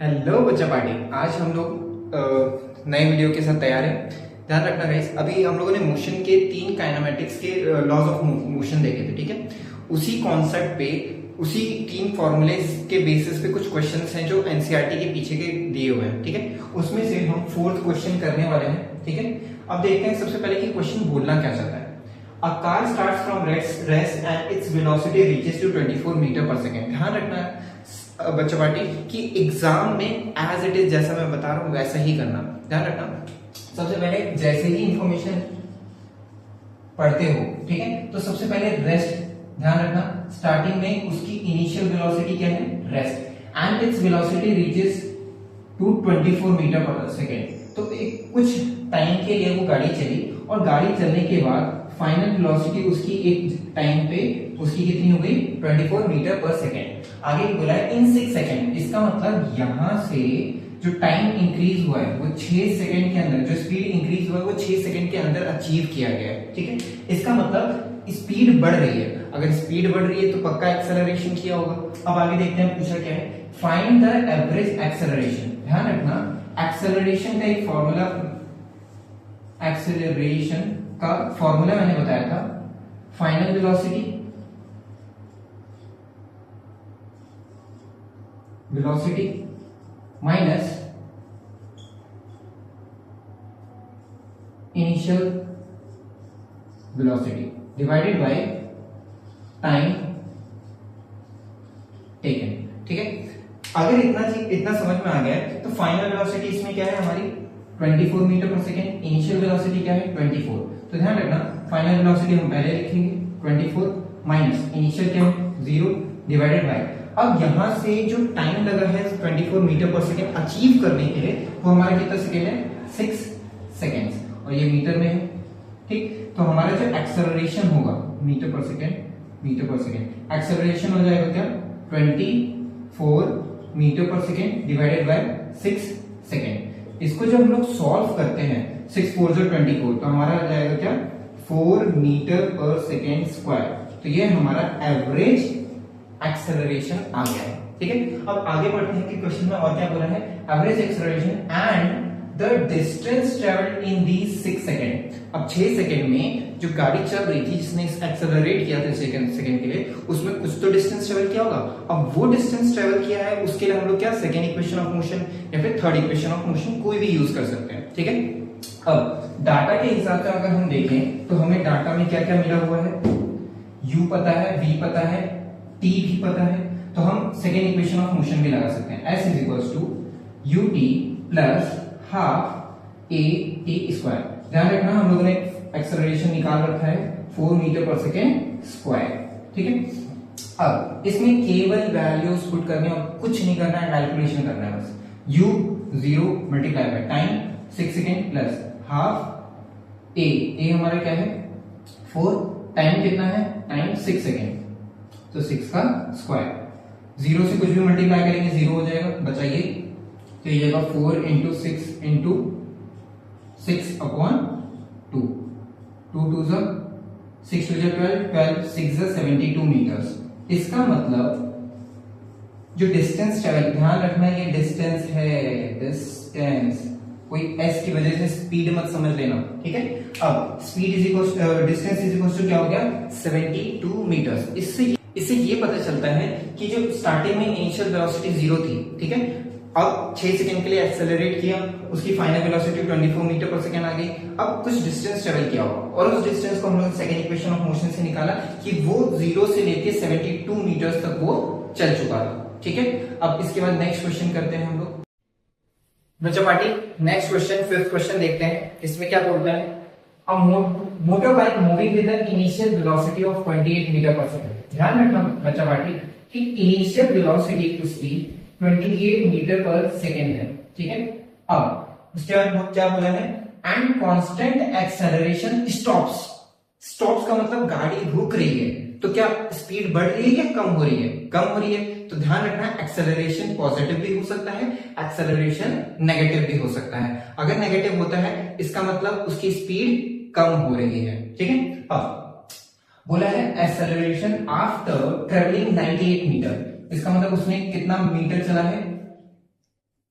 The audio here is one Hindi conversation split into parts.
हेलो बच्चा पार्टी। आज हम लोग नए वीडियो के साथ तैयार हैं। ध्यान रखना गाइस, अभी हम लोगों ने मोशन के 3 काइनेमेटिक्स के लॉज ऑफ मोशन देखे थे, ठीक है। उसी कॉन्सेप्ट पे, उसी 3 फॉर्मूलेज के बेसिस पे कुछ क्वेश्चंस हैं जो एनसीईआरटी के पीछे के दिए हुए हैं, ठीक है। उसमें से हम 4th क्वेश्चन करने वाले हैं, ठीक है। अब देखते हैं सबसे पहले कि क्वेश्चन बोलना क्या चाहता है। A car starts from rest and its velocity reaches to 24 metre per second. ध्यान रखना बच्चा पार्टी कि एग्जाम में एज इट इज जैसा मैं बता रहा हूं वैसा ही करना। ध्यान रखना, सबसे पहले जैसे ही इंफॉर्मेशन पढ़ते हो, ठीक है, तो सबसे पहले रेस्ट ध्यान रखना। स्टार्टिंग में उसकी इनिशियल वेलोसिटी क्या है, rest, and its velocity reaches to 24 metre per second. तो एक कुछ टाइम के लिए वो गाड़ी चली और गाड़ी चलने के बाद फाइनल वेलोसिटी उसकी एक टाइम पे उसकी कितनी हो गई, 24 मीटर पर सेकेंड। आगे बोला है इन 6 सेकेंड। इसका मतलब यहां से जो टाइम इंक्रीज हुआ है वो 6 सेकेंड के अंदर, जो स्पीड इंक्रीज हुआ है वो 6 सेकेंड के अंदर अचीव किया गया है, ठीक है। इसका मतलब स्पीड बढ़ रही है। अगर स्पीड बढ़ रही है तो पक्का एक्सेलरेशन किया होगा। अब आगे देखते हैं पूछा क्या है, फाइंड द एवरेज एक्सेलरेशन। ध्यान रखना, एक्सेलरेशन का एक फॉर्मूला, एक्सेलरेशन का फॉर्मूला मैंने बताया था, final velocity minus initial velocity divided by time taken, ठीक है। अगर इतना समझ में आ गया है तो फाइनल वेलोसिटी इसमें क्या है हमारी 24 metre per second, initial velocity क्या है 24। तो ध्यान रखना, फाइनल वेलोसिटी हम पहले लिखेंगे 24 माइनस इनिशियल क्या है 0 डिवाइडेड बाय, अब यहां से जो टाइम लगा है 24 मीटर पर सेकेंड अचीव करने के लिए वो हमारा कितना सेकेंड है, 6 सेकेंड्स, और ये मीटर में है, ठीक। तो हमारा जो एक्सेलरेशन होगा मीटर पर सेकेंड एक्सेलरेशन हो जाएगा क्या, 24 metre per second divided by 6 second. इसको जब हम लोग सॉल्व करते हैं 6 4 जो 24, तो हमारा आ जाएगा क्या, 4 मीटर पर सेकेंड स्क्वायर। तो ये हमारा एवरेज एक्सेलरेशन आ गया है, ठीक है। अब आगे बढ़ते हैं कि क्वेश्चन में और क्या बोला है, average acceleration and the distance travelled in these 6 second. अब 6 सेकेंड में जो गाड़ी चल रही थी, जिसने एक्सेलरेट किया था सेकेंड के लिए, उसमें कुछ तो डिस्टेंस ट्रेवल किया होगा। अब वो डिस्टेंस ट्रेवल किया है, उसके लिए हम लोग क्या, सेकेंड इक्वेशन ऑफ मोशन या फिर थर्ड इक्वेशन ऑफ मोशन कोई भी यूज कर सकते हैं, ठीक है। अब डाटा के हिसाब से अगर हम देखें तो हमें डाटा में क्या क्या मिला हुआ है, u पता है, v पता है, t भी पता है, तो हम सेकेंड इक्वेशन ऑफ मोशन भी लगा सकते हैं। s is equals to ut plus half a t square. ध्यान रखना, हम लोगों ने एक्सेलरेशन निकाल रखा है 4 मीटर पर सेकेंड स्क्वायर, ठीक है। अब इसमें केवल वैल्यूज पुट करने और कुछ नहीं करना है, कैलकुलेशन करना है बस। u 0 multiply by time 6 second plus half a हमारा क्या है 4, टाइम कितना है, टाइम 6 सेकेंड, तो 6 का स्क्वायर, 0 से कुछ भी मल्टीप्लाई करेंगे 0 हो जाएगा, बचाइए, तो ये जाएगा 4 इंटू 6 इंटू 6 अपॉन 2, 2 2 जा 6 2 जा 12, 12 6 जा 72 मीटर्स। इसका मतलब जो डिस्टेंस ट्रेवल, ध्यान रखना ये डिस्टेंस है, डिस्टेंस, कोई s की वजह से स्पीड मत समझ लेना, ठीक है। अब speed is equal, distance is equal to क्या हो गया, 72 मीटर्स। इससे ये पता चलता है कि जो स्टार्टिंग में इनिशियल वेलोसिटी 0 थी, ठीक है, अब 6 सेकंड के लिए एक्सेलरेट किया, उसकी final velocity 24 metre per second आ गई। अब कुछ डिस्टेंस ट्रेवल किया होगा और उस डिस्टेंस को हम लोग सेकंड इक्वेशन ऑफ मोशन से निकाला कि वो 0 से लेके 72 मीटर्स तक वो चल चुका था, ठीक है। अब इसके बाद नेक्स्ट क्वेश्चन करते हैं हम लोग बच्चा party. Next question, 5th question देखते हैं। इसमें क्या बोलता है, a motor bike moving with an initial velocity of 28 metre per second. ध्यान रखना बच्चा पार्टी कि इनिशियल वेलोसिटी उसकी 28 मीटर पर सेकंड है, ठीक है। अब उसके बाद क्या बोला है, and constant acceleration stops. Stops का मतलब गाड़ी रुक रही है, तो क्या स्पीड बढ़ रही है या कम हो रही है, कम हो रही है। तो ध्यान रखना, एक्सेलरेशन पॉजिटिव भी हो सकता है, एक्सेलरेशन नेगेटिव भी हो सकता है। अगर नेगेटिव होता है इसका मतलब उसकी स्पीड कम हो रही है, ठीक है। अब बोला है एक्सेलरेशन आफ्टर ट्रेवलिंग 98 मीटर, इसका मतलब उसने कितना मीटर चला है,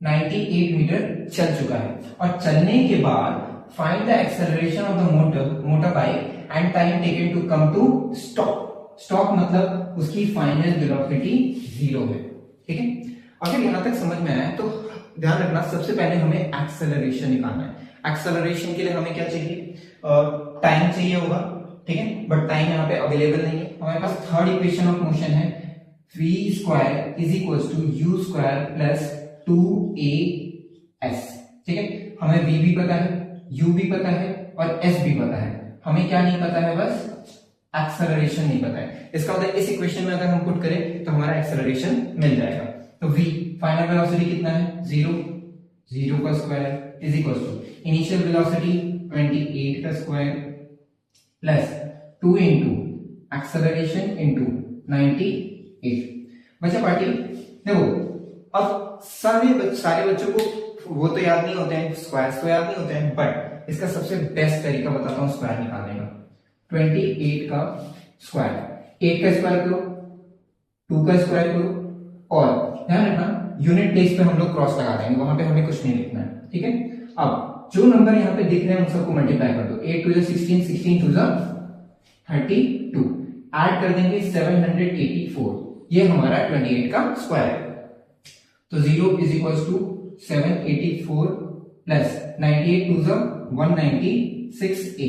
98 मीटर चल चुका है। और चलने के बाद find the acceleration of the motor bike and time taken to come to stop. Stop मतलब उसकी फाइनल वेलोसिटी 0 है। ठीक है, अगर यहां तक समझ में आया तो ध्यान रखना, सबसे पहले हमें एक्सेलरेशन निकालना है। एक्सेलरेशन के लिए हमें क्या चाहिए, टाइम चाहिए होगा। ठीक है, बट टाइम यहाँ पे अवेलेबल नहीं है। हमारे पास थर्ड इक्वेशन ऑफ मोशन है v square is equal to u square plus 2as। ठीक है, हमें v भी पता है, u भी पता है और s भी पता है। हमें क्या नहीं पता है, बस एक्सेलरेशन नहीं पता है। इसका मतलब इस इक्वेशन में अगर हम पुट करें तो हमारा एक्सेलरेशन मिल जाएगा। तो v फाइनल वेलोसिटी कितना है, 0 का square is equal to initial velocity 28 का square plus 2 into acceleration into 98। बच्चा पार्टी देखो, अब सारे बच्चों को वो तो याद नहीं होते हैं, स्क्वायर्स तो याद नहीं होते हैं, बट इसका सबसे बेस्ट तरीका बताता हूं स्क्वायर निकालने का। 28 का स्क्वायर, 8 का स्क्वायर करो, 2 का स्क्वायर करो, और ध्यान रखना यूनिट प्लेस पे हम लोग क्रॉस लगा देंगे, वहां पे हमें कुछ नहीं लिखना है। ठीक है, अब जो नंबर यहाँ पे दिख रहे हैं उन सबको मल्टीप्लाई कर दो। 8 टू 16, 16 टू 32, ऐड कर देंगे 784, ये हमारा 28 का स्क्वायर है। तो 0 is equal to 784 plus 98 two 196a।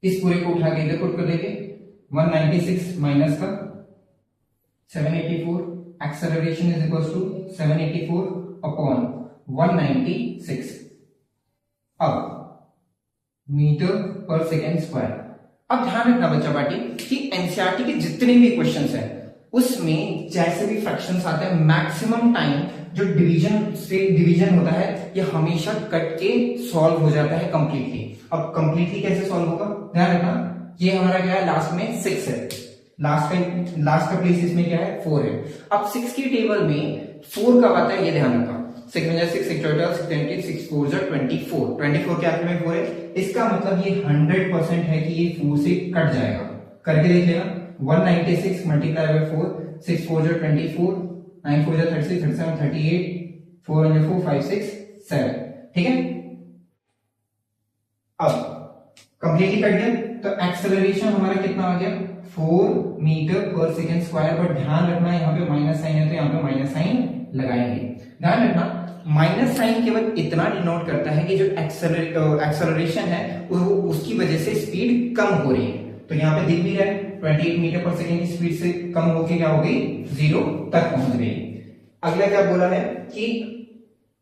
इस पूरे को उठा के इधर पुट कर देंगे, 196 माइनस का 784, acceleration is equal to 784 upon 196 अब मीटर पर सेकेंड स्क्वायर। अब ध्यान रखना बच्चा पार्टी कि एनसीईआरटी के जितने भी क्वेश्चंस हैं उसमें जैसे भी फ्रैक्शंस आते हैं, मैक्सिमम टाइम जो डिवीजन होता है ये हमेशा कट के सॉल्व हो जाता है कंप्लीटली। अब कंप्लीटली कैसे सॉल्व होगा, ध्यान रखना, ये हमारा क्या है, लास्ट में 6 है, लास्ट का प्लेस इसमें क्या है, 4 है। अब 6 की टेबल में 4 कब आता है ये ध्यान रखना, 6 में 6 6 टोटल 6 20 6 4 24 के आखिर में 4 है। इसका मतलब ये 100% है कि ये 4 से कट जाएगा। करके देख लेना, 196 मल्टीप्लाई बाय 4, 6 4 24, 9 4 36, 37 38, 4 4 5 6 7। ठीक है, अब कंप्लीटली कट गया तो एक्सेलरेशन हमारा कितना आ गया, 4 metre per second square. But ध्यान रखना यहाँ पे माइनस साइन है तो यहाँ पे माइनस साइन लगाएंगे। ध्यान रखना माइनस साइन केवल इतना डिनोट करता है कि जो एक्सेलरेशन है उसकी वजह से स्पीड कम हो रही है। तो यहाँ पे दिख भी रहा है 28 मीटर पर सेकेंड की स्पीड से कम होके क्या हो गई, 0 तक पहुंच गई। अगला क्या बोला है कि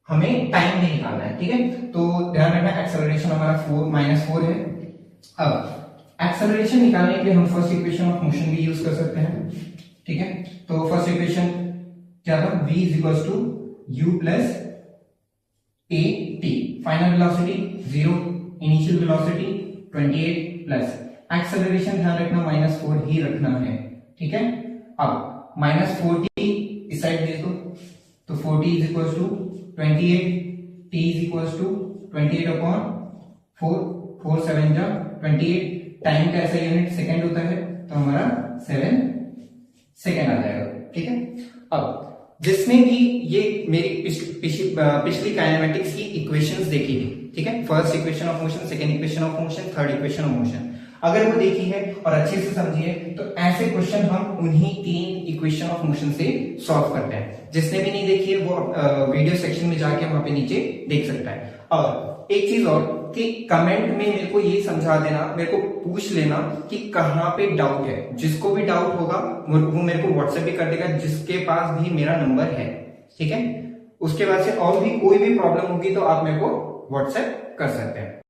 हमें टाइम नहीं निकालना है। ठीक है, तो ध्यान रखना एक्सेलरेशन हमारा 4 है। अब एक्सेलरेशन निकालने के लिए हम फर्स्ट इक्वेशन ऑफ मोशन भी यूज कर सकते हैं। ठीक है, तो फर्स्ट इक्वेशन क्या था, v is equal to u plus a t, final velocity 0, initial velocity 28 plus acceleration ध्यान रखना -4 ही रखना है। ठीक है, अब -4t इस साइड दे दो तो 4t is equal to 28, t is equal to 28 upon 4, 4 7 जा 28। टाइम का ऐसा यूनिट सेकंड होता है तो हमारा 7 सेकंड आ जाएगा। ठीक है, अब जिसने भी ये मेरी पिछली काइनेमेटिक्स की इक्वेशंस देखी थी, ठीक है, first equation of motion, second equation of motion, third equation of motion, अगर वो देखी है और अच्छे से समझी है तो ऐसे क्वेश्चन हम उन्हीं 3 इक्वेशन ऑफ मोशन से सॉल्व करते हैं। जिसने भी नहीं देखी है वो वीडियो सेक्शन में जाके वहां पे नीचे देख सकता है। और एक चीज और कि कमेंट में मेरे को ये समझा देना, मेरे को पूछ लेना कि कहाँ पे डाउट है। जिसको भी डाउट होगा वो मेरे को व्हाट्सएप भी कर देगा, जिसके पास भी मेरा नंबर है। ठीक है, उसके बाद से और भी कोई भी प्रॉब्लम होगी तो आप मेरे को व्हाट्सएप कर सकते हैं।